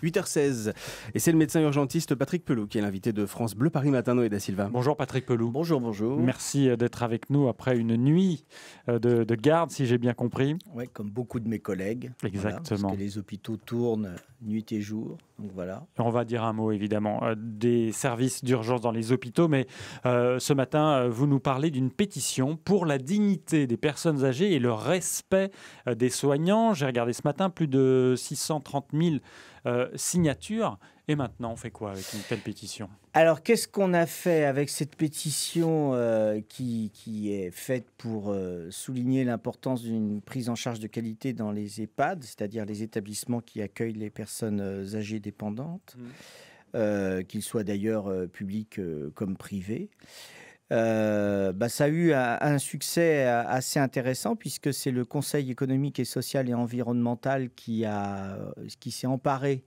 8h16. Et c'est le médecin urgentiste Patrick Pelloux qui est l'invité de France Bleu Paris Matin, Noé da Silva. Bonjour Patrick Pelloux. Bonjour, bonjour. Merci d'être avec nous après une nuit de garde, si j'ai bien compris. Oui, comme beaucoup de mes collègues. Exactement. Voilà, parce que les hôpitaux tournent nuit et jour. Donc voilà. On va dire un mot évidemment des services d'urgence dans les hôpitaux, mais ce matin, vous nous parlez d'une pétition pour la dignité des personnes âgées et le respect des soignants. J'ai regardé ce matin, plus de 630 000 signatures. Et maintenant, on fait quoi avec une telle pétition ? Alors, qu'est-ce qu'on a fait avec cette pétition qui est faite pour souligner l'importance d'une prise en charge de qualité dans les EHPAD, c'est-à-dire les établissements qui accueillent les personnes âgées dépendantes, qu'ils soient d'ailleurs publics comme privés. Ça a eu un succès assez intéressant puisque c'est le Conseil économique et social et environnemental qui s'est emparé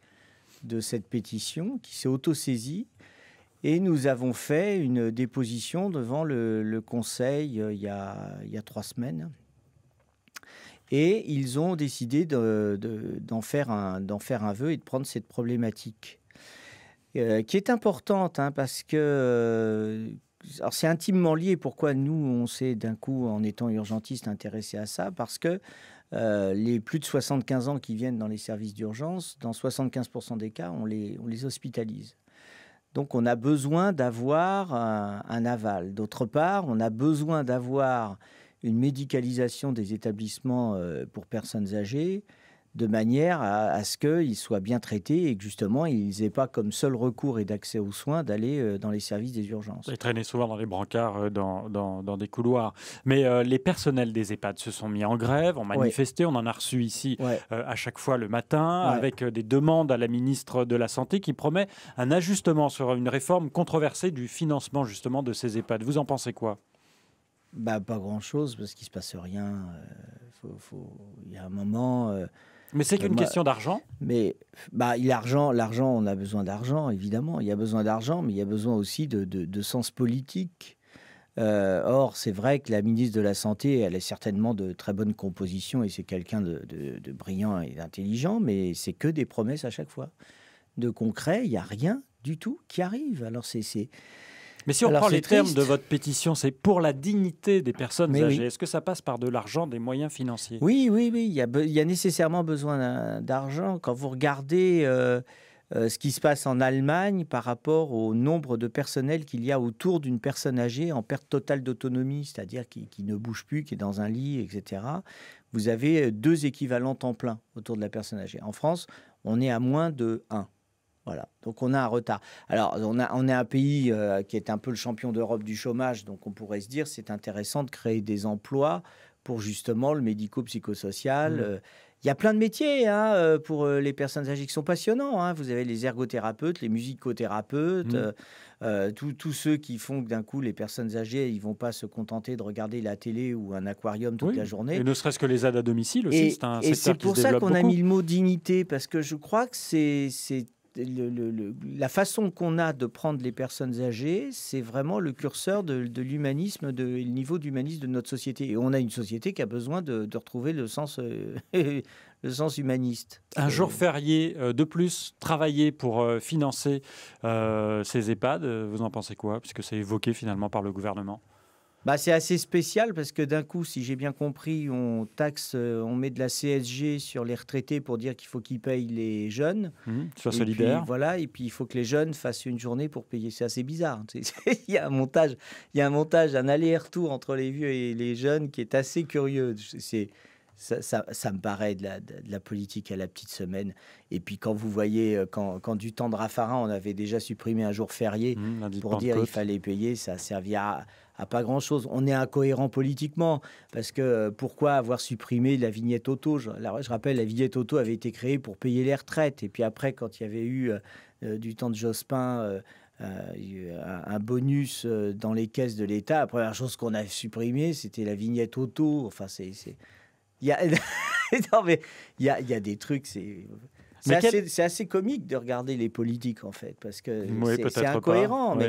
de cette pétition, qui s'est autosaisi. Et nous avons fait une déposition devant le Conseil il y a 3 semaines. Et ils ont décidé d'en faire un vœu et de prendre cette problématique, qui est importante, parce que... Alors c'est intimement lié. Pourquoi nous, on s'est d'un coup, en étant urgentiste, intéressé à ça ? Parce que les plus de 75 ans qui viennent dans les services d'urgence, dans 75% des cas, on les hospitalise. Donc on a besoin d'avoir un aval. D'autre part, on a besoin d'avoir une médicalisation des établissements pour personnes âgées, de manière à ce qu'ils soient bien traités et que justement, ils n'aient pas comme seul recours et d'accès aux soins d'aller dans les services des urgences. Ils traînaient souvent dans les brancards, dans des couloirs. Mais les personnels des EHPAD se sont mis en grève, ont manifesté. Ouais. On en a reçu ici à chaque fois le matin, avec des demandes à la ministre de la Santé qui promet un ajustement sur une réforme controversée du financement justement de ces EHPAD. Vous en pensez quoi ? Pas grand-chose, parce qu'il ne se passe rien. Il y a un moment... Mais c'est qu'une question d'argent. Mais l'argent, on a besoin d'argent, évidemment. Il y a besoin d'argent, mais il y a besoin aussi de sens politique. Or, c'est vrai que la ministre de la Santé, elle a certainement de très bonnes compositions et c'est quelqu'un de brillant et d'intelligent, mais c'est que des promesses à chaque fois. De concret, il n'y a rien du tout qui arrive. Alors, Mais si on prend les termes de votre pétition, c'est pour la dignité des personnes âgées. Oui. Est-ce que ça passe par de l'argent, des moyens financiers ? Oui. Il y a nécessairement besoin d'argent. Quand vous regardez ce qui se passe en Allemagne par rapport au nombre de personnel qu'il y a autour d'une personne âgée en perte totale d'autonomie, c'est-à-dire qui ne bouge plus, qui est dans un lit, etc., vous avez 2 équivalents temps plein autour de la personne âgée. En France, on est à moins de 1. Voilà, donc on a un retard. Alors, on est un pays qui est un peu le champion d'Europe du chômage, donc on pourrait se dire c'est intéressant de créer des emplois pour justement le médico-psychosocial. Il y a plein de métiers pour les personnes âgées qui sont passionnants. Vous avez les ergothérapeutes, les musicothérapeutes, tous ceux qui font que d'un coup les personnes âgées, ils ne vont pas se contenter de regarder la télé ou un aquarium toute la journée. Et ne serait-ce que les aides à domicile aussi, c'est un secteur qui se développe beaucoup. Et c'est pour ça qu'on a mis le mot dignité, parce que je crois que c'est la façon qu'on a de prendre les personnes âgées, c'est vraiment le curseur de l'humanisme, le niveau d'humanisme de notre société. Et on a une société qui a besoin de retrouver le sens humaniste. Un jour férié de plus, travailler pour financer ces EHPAD, vous en pensez quoi ? Puisque c'est évoqué finalement par le gouvernement. C'est assez spécial parce que d'un coup, si j'ai bien compris, on met de la CSG sur les retraités pour dire qu'il faut qu'ils payent les jeunes. Soient solidaires. Voilà, et puis il faut que les jeunes fassent une journée pour payer. C'est assez bizarre. Il y a un montage, un aller-retour entre les vieux et les jeunes qui est assez curieux. Ça me paraît de la politique à la petite semaine. Et puis quand vous voyez, quand du temps de Raffarin, on avait déjà supprimé un jour férié pour dire qu'il fallait payer, ça a servi à pas grand-chose. On est incohérent politiquement, parce que pourquoi avoir supprimé la vignette auto ? Je rappelle, la vignette auto avait été créée pour payer les retraites. Et puis après, quand il y avait eu du temps de Jospin... un bonus dans les caisses de l'État, la première chose qu'on a supprimée, c'était la vignette auto. Enfin, il y a des trucs, C'est assez comique de regarder les politiques, en fait, parce que Oui, c'est incohérent. Oui.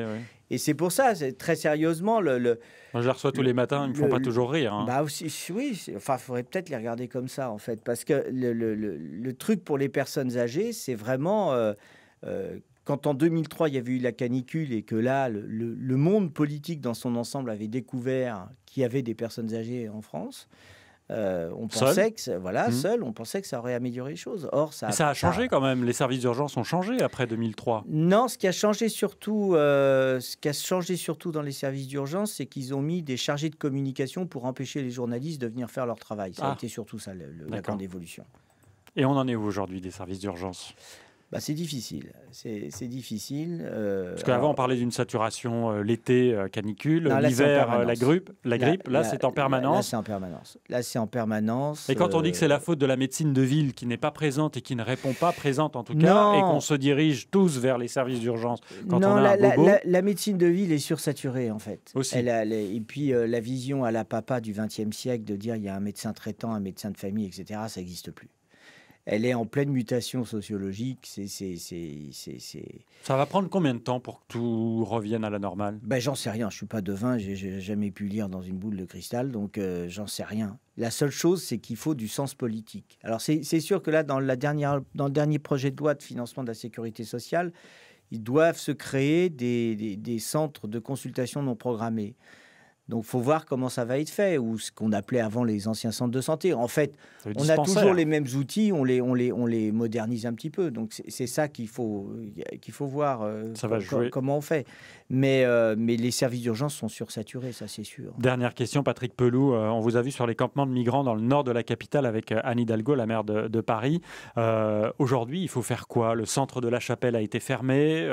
Et c'est pour ça, très sérieusement... Moi, je les reçois tous les matins, ils ne me font pas toujours rire. Hein. Bah aussi, oui, il faudrait peut-être les regarder comme ça, en fait, parce que le truc pour les personnes âgées, c'est vraiment... quand en 2003, il y avait eu la canicule et que là, le monde politique dans son ensemble avait découvert qu'il y avait des personnes âgées en France... on pensait que seul, on pensait que ça aurait amélioré les choses. Or, ça a changé quand même. Les services d'urgence ont changé après 2003. Non, ce qui a changé surtout dans les services d'urgence, c'est qu'ils ont mis des chargés de communication pour empêcher les journalistes de venir faire leur travail. Ça a été surtout ça, la grande évolution. Et on en est où aujourd'hui des services d'urgence ? C'est difficile. C'est difficile. Parce qu'avant, on parlait d'une saturation l'été, canicule, l'hiver, la grippe. Là, c'est en permanence. Là, c'est en permanence. Et quand on dit que c'est la faute de la médecine de ville qui n'est pas présente et qui ne répond pas, présente en tout cas, et qu'on se dirige tous vers les services d'urgence quand on a un bobo... la médecine de ville est sursaturée, en fait. Aussi. Et puis, la vision à la papa du XXe siècle de dire il y a un médecin traitant, un médecin de famille, etc., ça n'existe plus. Elle est en pleine mutation sociologique. Ça va prendre combien de temps pour que tout revienne à la normale ? J'en sais rien. Je ne suis pas devin. Je n'ai jamais pu lire dans une boule de cristal. Donc, j'en sais rien. La seule chose, c'est qu'il faut du sens politique. Alors, c'est sûr que là, dans le dernier projet de loi de financement de la sécurité sociale, ils doivent se créer des centres de consultation non programmés. Donc, il faut voir comment ça va être fait, ou ce qu'on appelait avant les anciens centres de santé. En fait, on a toujours les mêmes outils, on les modernise un petit peu. Donc, c'est ça qu'il faut voir comment on fait. Mais les services d'urgence sont sursaturés, ça c'est sûr. Dernière question, Patrick Pelloux. On vous a vu sur les campements de migrants dans le nord de la capitale avec Anne Hidalgo, la maire de Paris. Aujourd'hui, il faut faire quoi ? Le centre de la Chapelle a été fermé.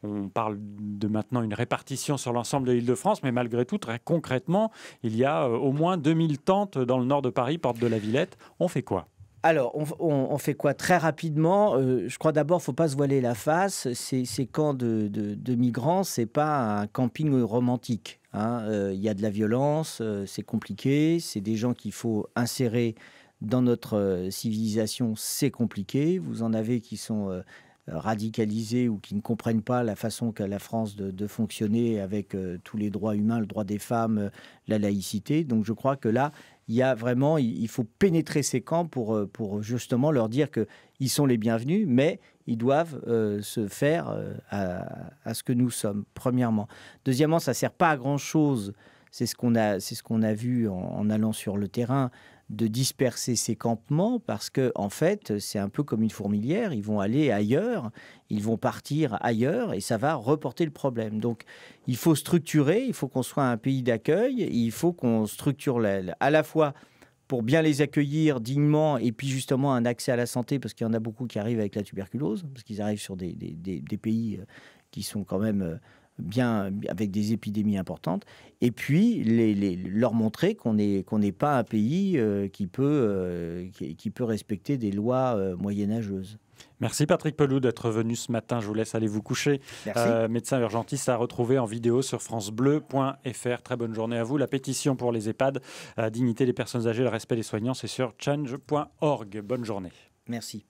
On parle de maintenant une répartition sur l'ensemble de l'Île-de-France, mais malgré tout, très concrètement, il y a au moins 2000 tentes dans le nord de Paris, porte de la Villette. On fait quoi ? Alors, on fait quoi ? Très rapidement, je crois d'abord, il ne faut pas se voiler la face. Ces camps de migrants, ce n'est pas un camping romantique. Il y a de la violence, c'est compliqué. C'est des gens qu'il faut insérer dans notre civilisation, c'est compliqué. Vous en avez qui sont radicalisés ou qui ne comprennent pas la façon qu'a la France de fonctionner avec tous les droits humains, le droit des femmes, la laïcité. Donc, je crois que là, il faut pénétrer ces camps pour justement leur dire qu'ils sont les bienvenus, mais ils doivent se faire à ce que nous sommes, premièrement. Deuxièmement, ça ne sert pas à grand-chose, c'est ce qu'on a vu en allant sur le terrain, de disperser ces campements, parce que en fait, c'est un peu comme une fourmilière, ils vont aller ailleurs, ils vont partir ailleurs, et ça va reporter le problème. Donc, il faut structurer, il faut qu'on soit un pays d'accueil, il faut qu'on structure à la fois pour bien les accueillir dignement, et puis justement un accès à la santé, parce qu'il y en a beaucoup qui arrivent avec la tuberculose, parce qu'ils arrivent sur des pays qui sont quand même bien avec des épidémies importantes, et puis leur montrer qu'on n'est pas un pays qui peut respecter des lois moyenâgeuses. Merci Patrick Pelloux d'être venu ce matin. Je vous laisse aller vous coucher. Médecin urgentiste à retrouver en vidéo sur francebleu.fr. Très bonne journée à vous. La pétition pour les EHPAD, dignité des personnes âgées, le respect des soignants, c'est sur change.org. Bonne journée. Merci.